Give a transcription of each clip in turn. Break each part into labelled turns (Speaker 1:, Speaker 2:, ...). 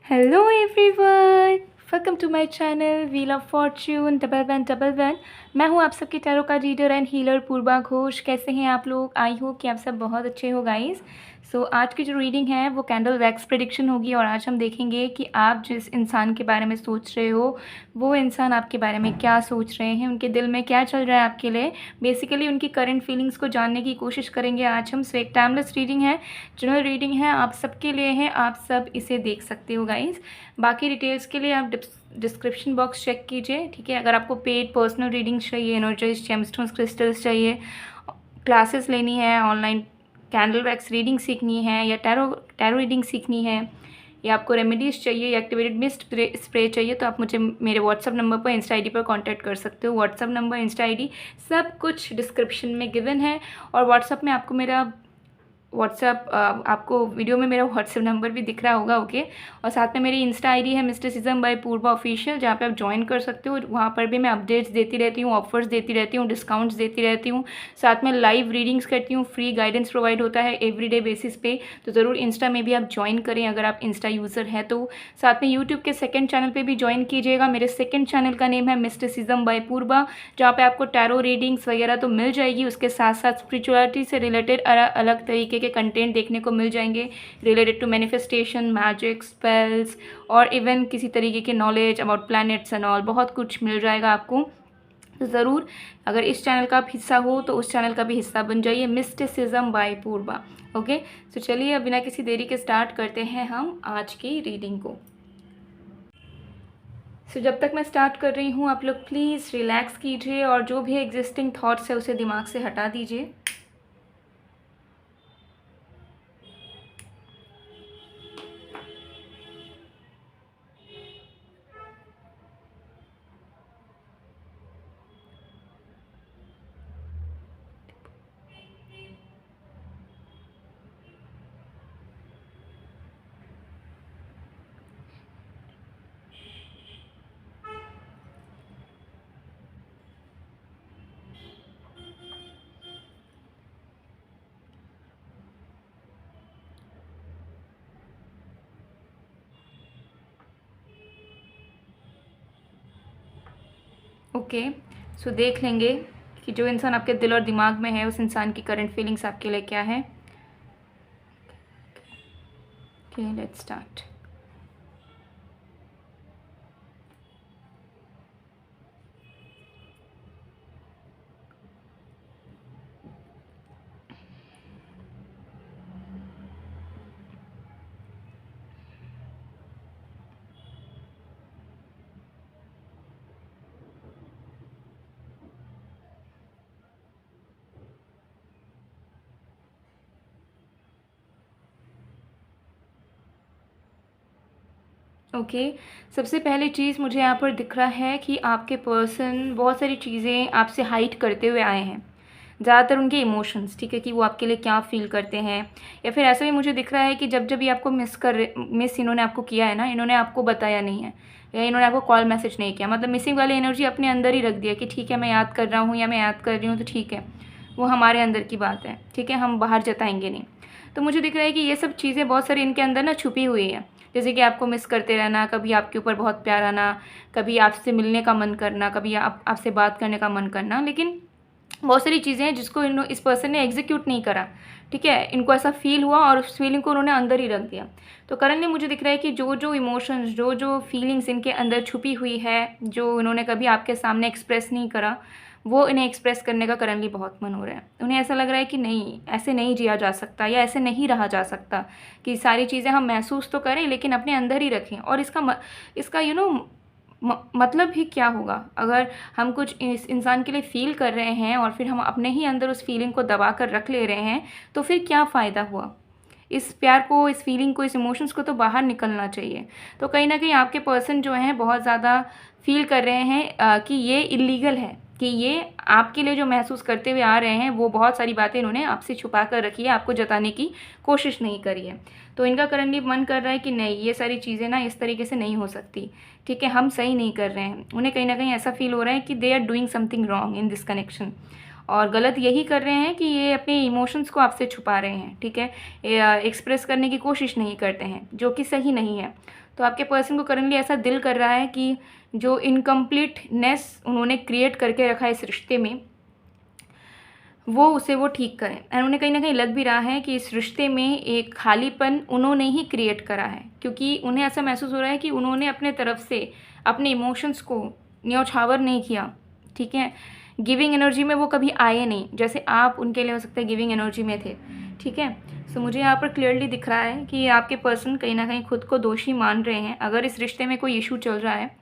Speaker 1: Hello everyone, welcome to my channel wheel of fortune double one. मैं हूं आप सबके टैरो का reader and healer Purva Ghosh. कैसे हैं आप लोग? आई होप कि आप सब बहुत अच्छे हो गाइस। सो आज की जो रीडिंग है वो कैंडल वैक्स प्रेडिक्शन होगी और आज हम देखेंगे कि आप जिस इंसान के बारे में सोच रहे हो वो इंसान आपके बारे में क्या सोच रहे हैं, उनके दिल में क्या चल रहा है आपके लिए। बेसिकली उनकी करंट फीलिंग्स को जानने की कोशिश करेंगे आज हम। सो एक टाइमलेस रीडिंग है, जनरल रीडिंग है, आप सबके लिए है, आप सब इसे देख सकते हो गाइस। बाकी डिटेल्स के लिए आप डिस्क्रिप्शन बॉक्स चेक कीजिए, ठीक है। अगर आपको पेड पर्सनल रीडिंग्स चाहिए, एनर्जाइज जेमस्टोन्स क्रिस्टल्स चाहिए, क्लासेस लेनी है, ऑनलाइन कैंडल वैक्स रीडिंग सीखनी है, या टैरो टैरो रीडिंग सीखनी है, या आपको रेमेडीज़ चाहिए या एक्टिवेटेड मिस्ट स्प्रे चाहिए, तो आप मुझे मेरे व्हाट्सअप नंबर पर, इंस्टा आईडी पर कांटेक्ट कर सकते हो। व्हाट्सअप नंबर, इंस्टा आईडी सब कुछ डिस्क्रिप्शन में गिवन है। और व्हाट्सअप में आपको मेरा आपको वीडियो में मेरा व्हाट्सएप नंबर भी दिख रहा होगा, ओके। और साथ में मेरी इंस्टा आईडी है मिस्टिसिज्म बाय पूर्वा ऑफिशियल, जहाँ पे आप ज्वाइन कर सकते हो। वहाँ पर भी मैं अपडेट्स देती रहती हूँ, ऑफर्स देती रहती हूँ, डिस्काउंट्स देती रहती हूँ। साथ में लाइव रीडिंग्स करती हूँ, फ्री गाइडेंस प्रोवाइड होता है एवरीडे बेसिस पे। तो ज़रूर इंस्टा में भी आप ज्वाइन करें अगर आप इंस्टा यूज़र हैं तो। साथ में यूट्यूब के सेकेंड चैनल पर भी ज्वाइन कीजिएगा। मेरे सेकेंड चैनल का नेम है मिस्टिसिज्म बाय पूर्वा, जहाँ पे आपको टैरो रीडिंग्स वगैरह तो मिल जाएगी, उसके साथ साथ स्पिरिचुअलिटी से रिलेटेड अलग तरीके के कंटेंट देखने को मिल जाएंगे, related to manifestation, magic, spells और इवन किसी तरीके के knowledge about planets and all, बहुत कुछ मिल जाएगा आपको। तो ज़रूर अगर इस चैनल का आप हिस्सा हो तो उस चैनल का भी हिस्सा बन जाइए, मिस्टिसिज्म बाय पूर्वा, ओके। तो चलिए अब बिना किसी देरी के स्टार्ट करते हैं हम आज की रीडिंग को। सो जब तक मैं स्टार्ट कर रही हूँ आप लोग प्लीज़ रिलैक्स कीजिए और जो भी एग्जिस्टिंग थॉट्स है उसे दिमाग से हटा दीजिए। ओके, सो देख लेंगे कि जो इंसान आपके दिल और दिमाग में है उस इंसान की करंट फीलिंग्स आपके लिए क्या है। Okay, let's start. ओके, सबसे पहली चीज़ मुझे यहाँ पर दिख रहा है कि आपके पर्सन बहुत सारी चीज़ें आपसे हाइड करते हुए आए हैं, ज़्यादातर उनके इमोशंस, ठीक है, कि वो आपके लिए क्या फ़ील करते हैं। या फिर ऐसा भी मुझे दिख रहा है कि जब जब ये आपको मिस इन्होंने आपको किया है ना, इन्होंने आपको बताया नहीं है या इन्होंने आपको कॉल मैसेज नहीं किया, मतलब मिसिंग वाली एनर्जी अपने अंदर ही रख दिया कि ठीक है मैं याद कर रहा हूँ या मैं याद कर रही हूँ, तो ठीक है वो हमारे अंदर की बात है, ठीक है, हम बाहर जताएंगे नहीं। तो मुझे दिख रहा है कि ये सब चीज़ें बहुत सारी इनके अंदर ना छुपी हुई है, जैसे कि आपको मिस करते रहना, कभी आपके ऊपर बहुत प्यार आना, कभी आपसे मिलने का मन करना, कभी आपसे बात करने का मन करना, लेकिन बहुत सारी चीज़ें हैं जिसको इस पर्सन ने एग्जीक्यूट नहीं करा, ठीक है। इनको ऐसा फील हुआ और उस फीलिंग को उन्होंने अंदर ही रख दिया। तो करंटली मुझे दिख रहा है कि जो जो इमोशंस, जो जो फीलिंग्स इनके अंदर छुपी हुई है, जो इन्होंने कभी आपके सामने एक्सप्रेस नहीं करा, वो इन्हें एक्सप्रेस करने का करंटली बहुत मन हो रहा है। उन्हें ऐसा लग रहा है कि नहीं, ऐसे नहीं जिया जा सकता या ऐसे नहीं रहा जा सकता, कि सारी चीज़ें हम महसूस तो करें लेकिन अपने अंदर ही रखें। और इसका मतलब ही क्या होगा अगर हम कुछ इस इंसान के लिए फ़ील कर रहे हैं और फिर हम अपने ही अंदर उस फीलिंग को दबा कर रख ले रहे हैं, तो फिर क्या फ़ायदा हुआ। इस प्यार को, इस फीलिंग को, इस इमोशंस को तो बाहर निकलना चाहिए। तो कहीं ना कहीं आपके पर्सन जो हैं बहुत ज़्यादा फील कर रहे हैं कि ये इलीगल है, कि ये आपके लिए जो महसूस करते हुए आ रहे हैं वो बहुत सारी बातें इन्होंने आपसे छुपा कर रखी है, आपको जताने की कोशिश नहीं करी है। तो इनका करंटली मन कर रहा है कि नहीं, ये सारी चीज़ें ना इस तरीके से नहीं हो सकती, ठीक है, हम सही नहीं कर रहे हैं। उन्हें कहीं ना कहीं ऐसा फील हो रहा है कि they are doing something wrong in this connection, और गलत यही कर रहे हैं कि ये अपने इमोशंस को आपसे छुपा रहे हैं, ठीक है, एक्सप्रेस करने की कोशिश नहीं करते हैं, जो कि सही नहीं है। तो आपके पर्सन को करंटली ऐसा दिल कर रहा है कि जो इनकम्प्लीटनेस उन्होंने क्रिएट करके रखा है इस रिश्ते में, वो ठीक करें। एंड उन्हें कहीं ना कहीं लग भी रहा है कि इस रिश्ते में एक खालीपन उन्होंने ही क्रिएट करा है, क्योंकि उन्हें ऐसा महसूस हो रहा है कि उन्होंने अपने तरफ से अपने इमोशंस को न्यौछावर नहीं किया, ठीक है। गिविंग एनर्जी में वो कभी आए नहीं, जैसे आप उनके लिए हो सकता है गिविंग एनर्जी में थे, ठीक है। सो मुझे यहाँ पर क्लियरली दिख रहा है कि आपके पर्सन कहीं ना कहीं खुद को दोषी मान रहे हैं। अगर इस रिश्ते में कोई इशू चल रहा है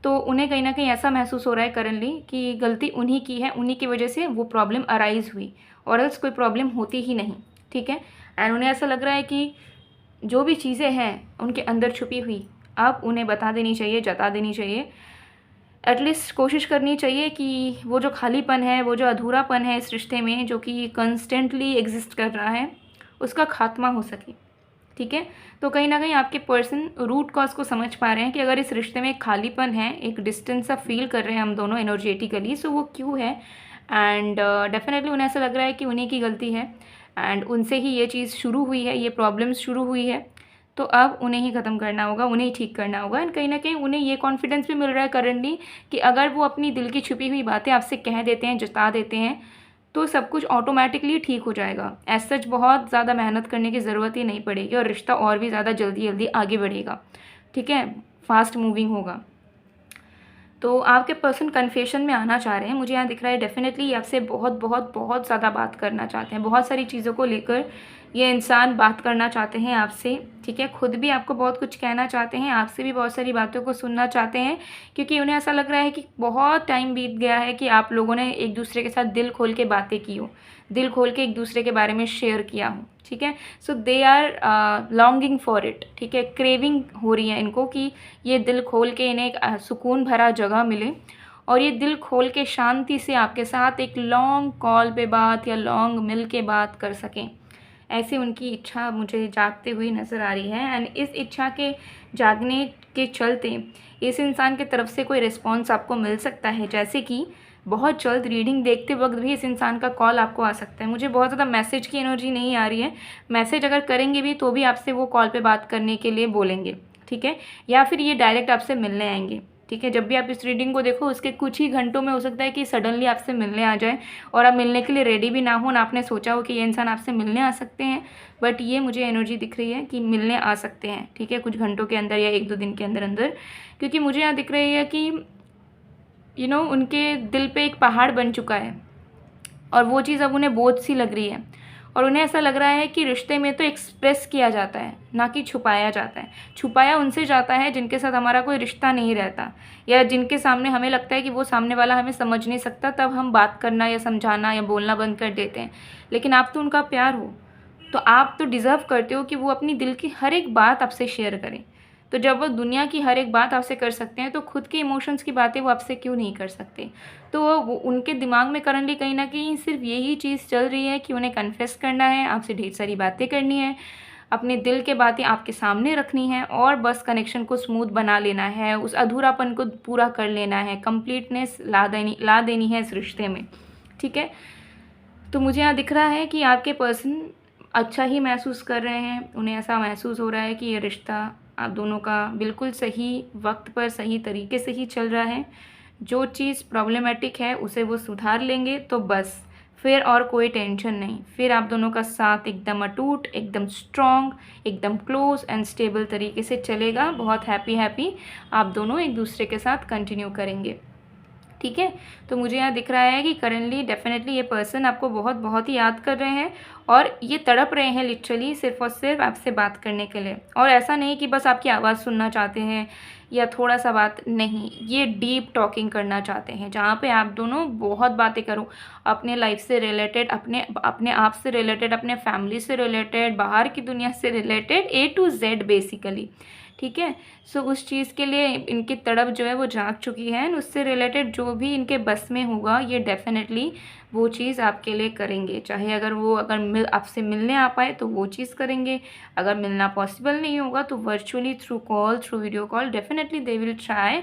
Speaker 1: तो उन्हें कहीं ना कहीं ऐसा महसूस हो रहा है करंटली कि गलती उन्हीं की है, उन्हीं की वजह से वो प्रॉब्लम अराइज हुई, और एल्स कोई प्रॉब्लम होती ही नहीं, ठीक है। एंड उन्हें ऐसा लग रहा है कि जो भी चीज़ें हैं उनके अंदर छुपी हुई अब उन्हें बता देनी चाहिए, जता देनी चाहिए। एटलीस्ट कोशिश करनी चाहिए कि वो जो खालीपन है, वो जो अधूरापन है इस रिश्ते में जो कि कंस्टेंटली एग्जिस्ट कर रहा है, उसका खात्मा हो सके, ठीक है। तो कहीं ना कहीं आपके पर्सन रूट कॉज को समझ पा रहे हैं कि अगर इस रिश्ते में एक खालीपन है, एक डिस्टेंस सा फील कर रहे हैं हम दोनों एनर्जेटिकली, सो वो क्यों है। एंड डेफिनेटली उन्हें ऐसा लग रहा है कि उन्हीं की गलती है एंड उनसे ही ये चीज़ शुरू हुई है, ये प्रॉब्लम्स शुरू हुई है, तो अब उन्हें ही ख़त्म करना होगा, उन्हें ही ठीक करना होगा। एंड कहीं ना कहीं उन्हें ये कॉन्फिडेंस भी मिल रहा है करंटली कि अगर वो अपनी दिल की छुपी हुई बातें आपसे कह देते हैं, जता देते हैं, तो सब कुछ ऑटोमेटिकली ठीक हो जाएगा। एज सच बहुत ज़्यादा मेहनत करने की ज़रूरत ही नहीं पड़ेगी और रिश्ता और भी ज़्यादा जल्दी जल्दी आगे बढ़ेगा, ठीक है, फास्ट मूविंग होगा। तो आपके पर्सन कन्फेशन में आना चाह रहे हैं, मुझे यहाँ दिख रहा है डेफिनेटली आपसे बहुत बहुत बहुत ज़्यादा बात करना चाहते हैं, बहुत सारी चीज़ों को लेकर ये इंसान बात करना चाहते हैं आपसे, ठीक है। खुद भी आपको बहुत कुछ कहना चाहते हैं, आपसे भी बहुत सारी बातों को सुनना चाहते हैं, क्योंकि उन्हें ऐसा लग रहा है कि बहुत टाइम बीत गया है कि आप लोगों ने एक दूसरे के साथ दिल खोल के बातें की हो, दिल खोल के एक दूसरे के बारे में शेयर किया हो, ठीक है। So they are longing for it, ठीक है, क्रेविंग हो रही है इनको कि ये दिल खोल के इन्हें एक सुकून भरा जगह मिले और ये दिल खोल के शांति से आपके साथ एक लॉन्ग कॉल पे बात या लॉन्ग मिल के बात कर सकें। ऐसी उनकी इच्छा मुझे जागते हुई नज़र आ रही है। एंड इस इच्छा के जागने के चलते इस इंसान की तरफ से कोई रिस्पॉन्स आपको मिल सकता है, जैसे कि बहुत जल्द रीडिंग देखते वक्त भी इस इंसान का कॉल आपको आ सकता है। मुझे बहुत ज़्यादा मैसेज की एनर्जी नहीं आ रही है, मैसेज अगर करेंगे भी तो भी आपसे वो कॉल पे बात करने के लिए बोलेंगे, ठीक है, या फिर ये डायरेक्ट आपसे मिलने आएंगे, ठीक है। जब भी आप इस रीडिंग को देखो उसके कुछ ही घंटों में हो सकता है कि सडनली आपसे मिलने आ जाए और आप मिलने के लिए रेडी भी ना हो, ना आपने सोचा हो कि ये इंसान आपसे मिलने आ सकते हैं, बट ये मुझे एनर्जी दिख रही है कि मिलने आ सकते हैं, ठीक है, कुछ घंटों के अंदर या 1-2 दिन के अंदर अंदर। क्योंकि मुझे यहाँ दिख रही है कि उनके दिल पे एक पहाड़ बन चुका है और वो चीज़ अब उन्हें बोझ सी लग रही है और उन्हें ऐसा लग रहा है कि रिश्ते में तो एक्सप्रेस किया जाता है, ना कि छुपाया जाता है। छुपाया उनसे जाता है जिनके साथ हमारा कोई रिश्ता नहीं रहता या जिनके सामने हमें लगता है कि वो सामने वाला हमें समझ नहीं सकता, तब हम बात करना या समझाना या बोलना बंद कर देते हैं। लेकिन आप तो उनका प्यार हो, तो आप तो डिज़र्व करते हो कि वो अपनी दिल की हर एक बात आपसे शेयर करें। तो जब वो दुनिया की हर एक बात आपसे कर सकते हैं तो खुद के इमोशंस की बातें वो आपसे क्यों नहीं कर सकते। तो वो उनके दिमाग में करंटली कहीं ना कहीं सिर्फ यही चीज़ चल रही है कि उन्हें कन्फेस करना है, आपसे ढेर सारी बातें करनी है, अपने दिल के बातें आपके सामने रखनी है और बस कनेक्शन को स्मूथ बना लेना है, उस अधूरापन को पूरा कर लेना है, कंप्लीटनेस ला देनी है इस रिश्ते में, ठीक है। तो मुझे यहाँ दिख रहा है कि आपके पर्सन अच्छा ही महसूस कर रहे हैं, उन्हें ऐसा महसूस हो रहा है कि ये रिश्ता आप दोनों का बिल्कुल सही वक्त पर सही तरीके से ही चल रहा है। जो चीज़ प्रॉब्लमेटिक है उसे वो सुधार लेंगे तो बस फिर और कोई टेंशन नहीं, फिर आप दोनों का साथ एकदम अटूट, एकदम स्ट्रॉन्ग, एकदम क्लोज एंड स्टेबल तरीके से चलेगा। बहुत हैप्पी आप दोनों एक दूसरे के साथ कंटिन्यू करेंगे, ठीक है। तो मुझे यहाँ दिख रहा है कि करंटली डेफिनेटली ये पर्सन आपको बहुत बहुत ही याद कर रहे हैं और ये तड़प रहे हैं लिटरली सिर्फ और सिर्फ आपसे बात करने के लिए। और ऐसा नहीं कि बस आपकी आवाज़ सुनना चाहते हैं या थोड़ा सा बात, नहीं, ये डीप टॉकिंग करना चाहते हैं जहाँ पे आप दोनों बहुत बातें करो, अपने लाइफ से रिलेटेड, अपने आप से रिलेटेड, अपने फैमिली से रिलेटेड, बाहर की दुनिया से related, A to Z basically, ठीक है। सो उस चीज़ के लिए इनकी तड़प जो है वो जाग चुकी है। उससे रिलेटेड जो भी इनके बस में होगा ये डेफिनेटली वो चीज़ आपके लिए करेंगे। चाहे अगर आपसे मिलने आ पाए तो वो चीज़ करेंगे, अगर मिलना पॉसिबल नहीं होगा तो virtually through call, through video call, definitely they will try,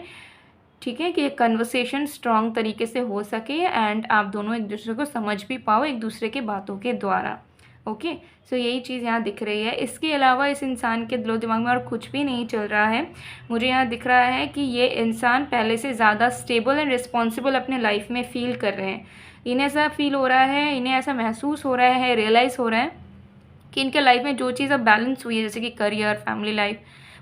Speaker 1: ठीक है, कि एक कन्वर्सेशन स्ट्रॉन्ग तरीके से हो सके एंड आप दोनों एक दूसरे को समझ भी पाओ एक दूसरे के बातों के द्वारा। ओके। सो यही चीज़ यहाँ दिख रही है। इसके अलावा इस इंसान के दिलो दिमाग में और कुछ भी नहीं चल रहा है। मुझे यहाँ दिख रहा है कि ये इंसान पहले से ज़्यादा स्टेबल एंड रिस्पॉन्सिबल अपने लाइफ में फ़ील कर रहे हैं। इन्हें ऐसा फील हो रहा है, इन्हें ऐसा महसूस हो रहा है, रियलाइज़ हो रहा है कि इनके लाइफ में जो चीज़ अब बैलेंस हुई है, जैसे कि career, family life,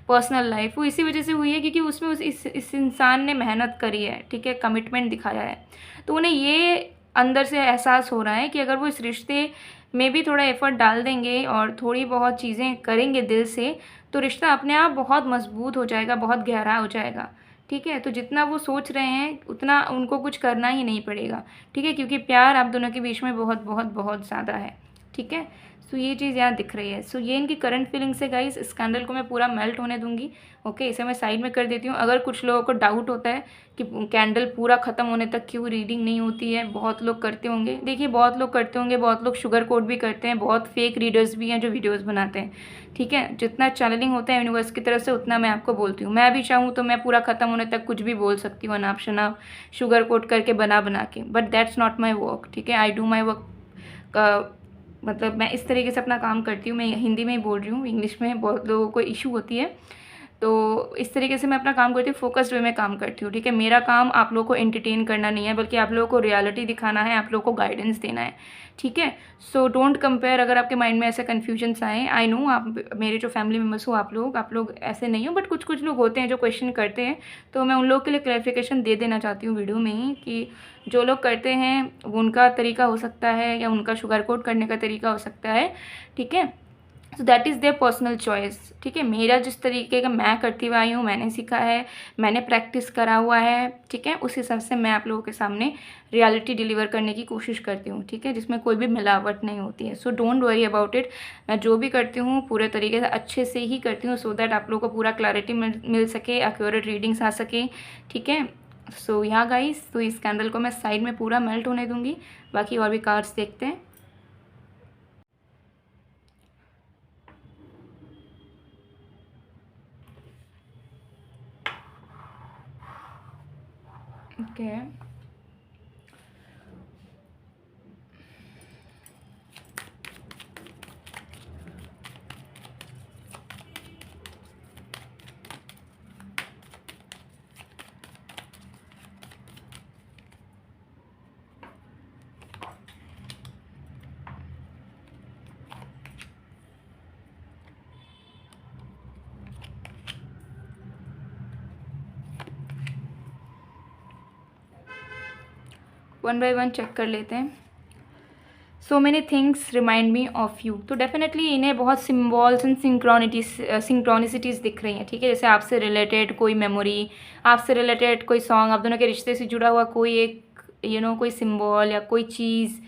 Speaker 1: personal life, वो इसी वजह से हुई है क्योंकि उसमें इस इंसान ने मेहनत करी है, ठीक है, कमिटमेंट दिखाया है। तो उन्हें ये अंदर से एहसास हो रहा है कि अगर वो इस रिश्ते में भी थोड़ा एफर्ट डाल देंगे और थोड़ी बहुत चीज़ें करेंगे दिल से, तो रिश्ता अपने आप बहुत मजबूत हो जाएगा, बहुत गहरा हो जाएगा, ठीक है। तो जितना वो सोच रहे हैं उतना उनको कुछ करना ही नहीं पड़ेगा, ठीक है, क्योंकि प्यार आप दोनों के बीच में बहुत बहुत बहुत ज़्यादा है, ठीक है। सो ये चीज़ यहाँ दिख रही है। सो ये इनकी करंट फीलिंग्स है गाइस। इस कैंडल को मैं पूरा मेल्ट होने दूंगी, ओके। इसे मैं साइड में कर देती हूँ। अगर कुछ लोगों को डाउट होता है कि कैंडल पूरा ख़त्म होने तक क्यों रीडिंग नहीं होती है, बहुत लोग करते होंगे, देखिए बहुत लोग करते होंगे, बहुत लोग शुगर कोट भी करते हैं, बहुत फेक रीडर्स भी हैं जो वीडियोज़ बनाते हैं, ठीक है। जितना चैनलिंग होता है यूनिवर्स की तरफ से उतना मैं आपको बोलती हूँ। मैं भी चाहूँ तो मैं पूरा ख़त्म होने तक कुछ भी बोल सकती हूँ अनाप शनाप शुगर कोट करके बना के, but that's not my work, ठीक है। आई डू माई वर्क का मतलब मैं इस तरीके से अपना काम करती हूँ। मैं हिंदी में ही बोल रही हूँ, इंग्लिश में बहुत लोगों को इशू होती है। तो इस तरीके से मैं अपना काम करती हूँ, फोकस्ड वे में काम करती हूँ, ठीक है। मेरा काम आप लोगों को एंटरटेन करना नहीं है, बल्कि आप लोगों को रियलिटी दिखाना है, आप लोगों को गाइडेंस देना है, ठीक है। So don't compare. अगर आपके माइंड में ऐसे कन्फ्यूजन्स आए, आई नो आप मेरे जो फैमिली मेम्बर्स हो, आप लोग ऐसे नहीं हो, बट कुछ लोग होते हैं जो क्वेश्चन करते हैं, तो मैं उन लोगों के लिए क्लैरिफिकेशन दे देना चाहती हूँ वीडियो में ही कि जो लोग करते हैं वो उनका तरीका हो सकता है या उनका शुगर कोट करने का तरीका हो सकता है, ठीक है। So that is their personal choice, ठीक है। मेरा जिस तरीके का मैं करती हुई आई हूँ, मैंने सीखा है, मैंने प्रैक्टिस करा हुआ है, ठीक है, उस हिसाब से मैं आप लोगों के सामने रियलिटी डिलीवर करने की कोशिश करती हूँ, ठीक है, जिसमें कोई भी मिलावट नहीं होती है। So don't worry about it. मैं जो भी करती हूँ पूरे तरीके से अच्छे से ही करती हूँ, सो दैट आप लोगों को पूरा क्लैरिटी मिल सके, एक्यूरेट रीडिंग्स आ सके, ठीक है। सो यहाँ गाइस, तो इस कैंडल को मैं साइड में पूरा मेल्ट होने दूंगी। बाकी और भी कार्ड्स देखते हैं। ओके, 1 बाय 1 चेक कर लेते हैं। So many things remind me of you. तो डेफिनेटली इन्हें बहुत सिम्बॉल्स एंड सिंक्रोनिसिटीज़ दिख रही हैं, ठीक है। जैसे आपसे रिलेटेड कोई मेमोरी, आपसे रिलेटेड कोई सॉन्ग, आप दोनों के रिश्ते से जुड़ा हुआ कोई एक कोई सिम्बॉल या कोई चीज़,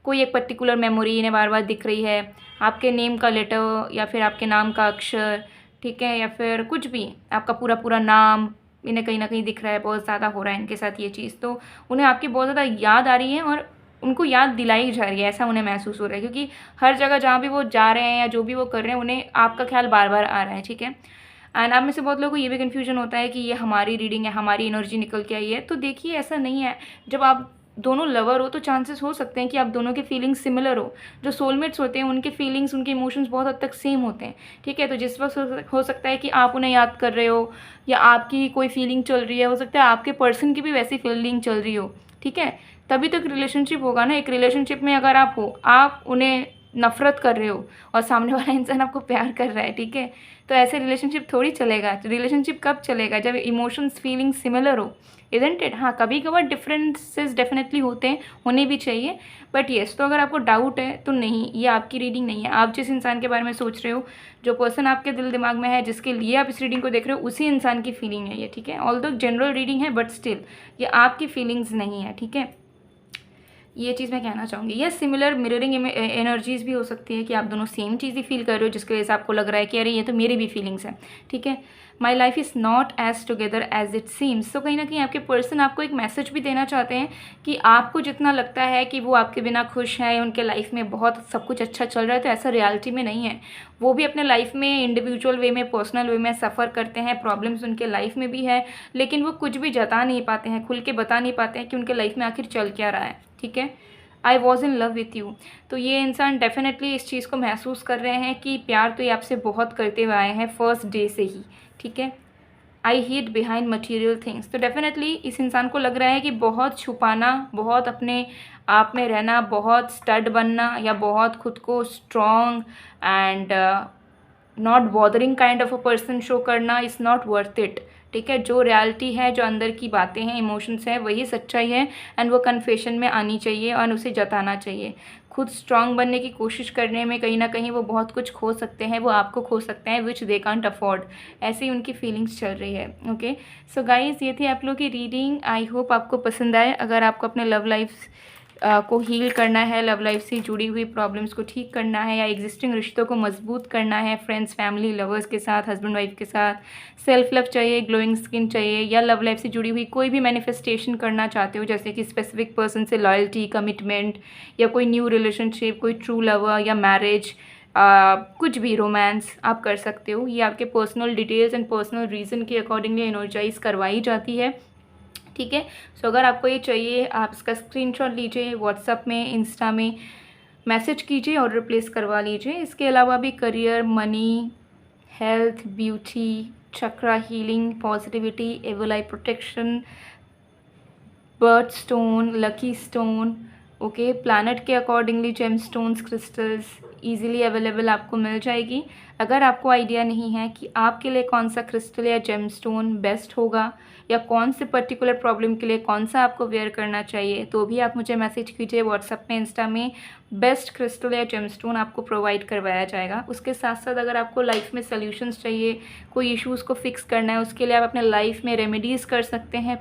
Speaker 1: कोई एक पर्टिकुलर मेमोरी इन्हें बार बार दिख रही है। आपके नेम का लेटर या फिर आपके नाम का अक्षर, ठीक है, या फिर कुछ भी आपका पूरा पूरा नाम इन्हें कहीं ना कहीं दिख रहा है। बहुत ज़्यादा हो रहा है इनके साथ ये चीज़, तो उन्हें आपकी बहुत ज़्यादा याद आ रही है और उनको याद दिलाई जा रही है, ऐसा उन्हें महसूस हो रहा है, क्योंकि हर जगह जहाँ भी वो जा रहे हैं या जो भी वो कर रहे हैं उन्हें आपका ख्याल बार बार आ रहा है, ठीक है। एंड आप में से बहुत लोगों को ये भी कन्फ्यूजन होता है कि ये हमारी रीडिंग है, हमारी एनर्जी निकल के आई है। तो देखिए ऐसा नहीं है। जब आप दोनों लवर हो तो चांसेस हो सकते हैं कि आप दोनों के फीलिंग्स सिमिलर हो। जो सोलमेट्स होते हैं उनके फीलिंग्स, उनके इमोशंस बहुत हद तक सेम होते हैं, ठीक है। तो जिस वक्त हो सकता है कि आप उन्हें याद कर रहे हो या आपकी कोई फीलिंग चल रही है, हो सकता है आपके पर्सन की भी वैसी फीलिंग चल रही हो, ठीक है। तभी तो एक रिलेशनशिप होगा ना। एक रिलेशनशिप में अगर आप हो, आप उन्हें नफ़रत कर रहे हो और सामने वाला इंसान आपको प्यार कर रहा है, ठीक है, तो ऐसे रिलेशनशिप थोड़ी चलेगा। रिलेशनशिप कब चलेगा? जब इमोशंस फीलिंग्स सिमिलर हो, इजंट इट। हाँ, कभी कभार डिफरेंसेस डेफिनेटली होते हैं, होने भी चाहिए, बट येस। तो अगर आपको डाउट है तो नहीं, ये आपकी रीडिंग नहीं है। आप जिस इंसान के बारे में सोच रहे हो, जो पर्सन आपके दिल दिमाग में है, जिसके लिए आप इस रीडिंग को देख रहे हो, उसी इंसान की फीलिंग है ये, ठीक है। ऑल्दो जनरल रीडिंग है बट स्टिल ये आपकी फीलिंग्स नहीं है, ठीक है। ये चीज़ मैं कहना चाहूँगी। ये सिमिलर मिररिंग एनर्जीज भी हो सकती है कि आप दोनों सेम चीज़ ही फील कर रहे हो, जिसकी वजह से आपको लग रहा है कि अरे ये तो मेरी भी फीलिंग्स हैं, ठीक है। My life is not as together as it seems. तो कहीं ना कहीं आपके पर्सन आपको एक मैसेज भी देना चाहते हैं कि आपको जितना लगता है कि वो आपके बिना खुश है, उनके लाइफ में बहुत सब कुछ अच्छा चल रहा है, तो ऐसा रियलिटी में नहीं है। वो भी अपने लाइफ में इंडिविजुअल वे में, पर्सनल वे में सफ़र करते हैं, प्रॉब्लम्स उनके लाइफ में भी है, लेकिन वो कुछ भी जता नहीं पाते हैं, खुल के बता नहीं पाते हैं कि उनके लाइफ में आखिर चल क्या रहा है, ठीक है। I was in love with you. तो ये इंसान डेफिनेटली इस चीज़ को महसूस कर रहे हैं कि प्यार तो ये आपसे बहुत करते हुए आए हैं फर्स्ट डे से ही, ठीक है। आई हीड बिहाइंड मटीरियल थिंग्स, तो डेफिनेटली इस इंसान को लग रहा है कि बहुत छुपाना, बहुत अपने आप में रहना, बहुत स्टड बनना या बहुत खुद को strong and not bothering kind of a person show करना इज़ नॉट वर्थ इट, ठीक है। जो रियलिटी है, जो अंदर की बातें हैं, इमोशंस हैं, वही सच्चाई है एंड वो कन्फेशन में आनी चाहिए और उसे जताना चाहिए। खुद स्ट्रांग बनने की कोशिश करने में कहीं ना कहीं वो बहुत कुछ खो सकते हैं, वो आपको खो सकते हैं विच दे कांट अफोर्ड, ऐसी ही उनकी फीलिंग्स चल रही है। ओके, सो गाइज ये थी आप लोग की रीडिंग। आई होप आपको पसंद आए। अगर आपको अपने लव लाइफ को हील करना है, लव लाइफ से जुड़ी हुई प्रॉब्लम्स को ठीक करना है या एग्जिस्टिंग रिश्तों को मजबूत करना है, फ्रेंड्स, फैमिली, लवर्स के साथ, हस्बैंड वाइफ के साथ, सेल्फ लव चाहिए, ग्लोइंग स्किन चाहिए, या लव लाइफ से जुड़ी हुई कोई भी मैनिफेस्टेशन करना चाहते हो, जैसे कि स्पेसिफिक पर्सन से लॉयल्टी, कमिटमेंट या कोई न्यू रिलेशनशिप, कोई ट्रू लवर या मैरिज, कुछ भी रोमांस आप कर सकते हो। ये आपके personal details and personal reason के अकॉर्डिंगली एनर्जाइज करवाई जाती है, ठीक है। सो अगर आपको ये चाहिए आप इसका स्क्रीनशॉट लीजिए, व्हाट्सएप में, इंस्टा में मैसेज कीजिए और रिप्लेस करवा लीजिए। इसके अलावा भी career, money, health, beauty, chakra healing, positivity, evil eye protection, birth stone, lucky stone, okay, planet के accordingly gem stones, crystals easily available आपको मिल जाएगी। अगर आपको आइडिया नहीं है कि आपके लिए कौन सा क्रिस्टल या जेम स्टोन बेस्ट होगा या कौन से पर्टिकुलर प्रॉब्लम के लिए कौन सा आपको वेयर करना चाहिए, तो भी आप मुझे मैसेज कीजिए व्हाट्सएप में, इंस्टा में। बेस्ट क्रिस्टल या जेम स्टोन आपको प्रोवाइड करवाया जाएगा। उसके साथ साथ अगर आपको लाइफ में सॉल्यूशंस चाहिए, कोई इश्यूज़ को फिक्स करना है, उसके लिए आप अपने लाइफ में रेमेडीज़ कर सकते हैं,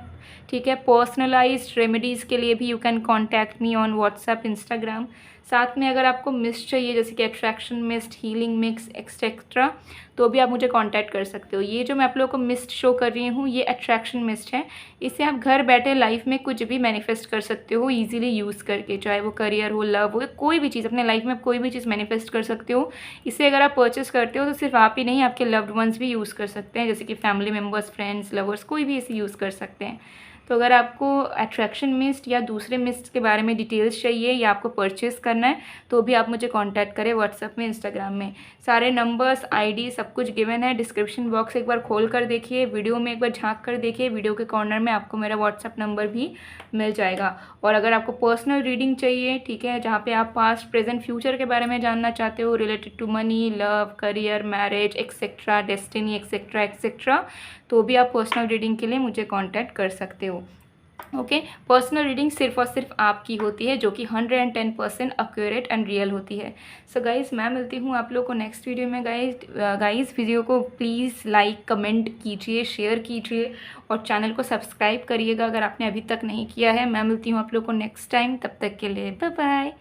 Speaker 1: ठीक है। पर्सनलाइज्ड रेमेडीज़ के लिए भी you can contact me on WhatsApp, Instagram. साथ में अगर आपको मिस्ट चाहिए जैसे कि attraction mist, healing mix etcetera, तो भी आप मुझे कांटेक्ट कर सकते हो। ये जो मैं आप लोगों को मिस्ट शो कर रही हूँ ये अट्रैक्शन मिस्ट है। इसे आप घर बैठे लाइफ में कुछ भी मैनिफेस्ट कर सकते हो ईजिली यूज़ करके, चाहे वो करियर हो, लव हो, कोई भी चीज़ अपने लाइफ में कोई भी चीज़ मैनिफेस्ट कर सकते हो। इसे अगर आप परचेस करते हो तो सिर्फ आप ही नहीं, आपके लव्ड वंस भी यूज़ कर सकते हैं, जैसे कि फैमिली मेम्बर्स, फ्रेंड्स, लवर्स, कोई भी इसे यूज़ कर सकते हैं। तो अगर आपको अट्रैक्शन मिस्ट या दूसरे मिस्ट के बारे में डिटेल्स चाहिए या आपको परचेस करना है तो भी आप मुझे कांटेक्ट करें व्हाट्सएप में, इंस्टाग्राम में। सारे नंबर्स, आईडी सब कुछ गिवन है। डिस्क्रिप्शन बॉक्स एक बार खोल कर देखिए, वीडियो में एक बार झांक कर देखिए, वीडियो के कॉर्नर में आपको मेरा व्हाट्सएप नंबर भी मिल जाएगा। और अगर आपको पर्सनल रीडिंग चाहिए, ठीक है, जहाँ पे आप पास्ट, प्रेजेंट, फ्यूचर के बारे में जानना चाहते हो related to money, love, career, marriage etcetera, destiny etcetera etcetera, तो भी आप पर्सनल रीडिंग के लिए मुझे कॉन्टैक्ट कर सकते हो। ओके, पर्सनल रीडिंग सिर्फ और सिर्फ आपकी होती है जो कि 110% एक्यूरेट एंड रियल होती है। सो गाइज़ मैं मिलती हूँ आप लोग को नेक्स्ट वीडियो में। गाइज़ वीडियो को प्लीज़ लाइक, कमेंट कीजिए, शेयर कीजिए और चैनल को सब्सक्राइब करिएगा अगर आपने अभी तक नहीं किया है। मैं मिलती हूँ आप लोग को नेक्स्ट टाइम, तब तक के लिए बाय बाय।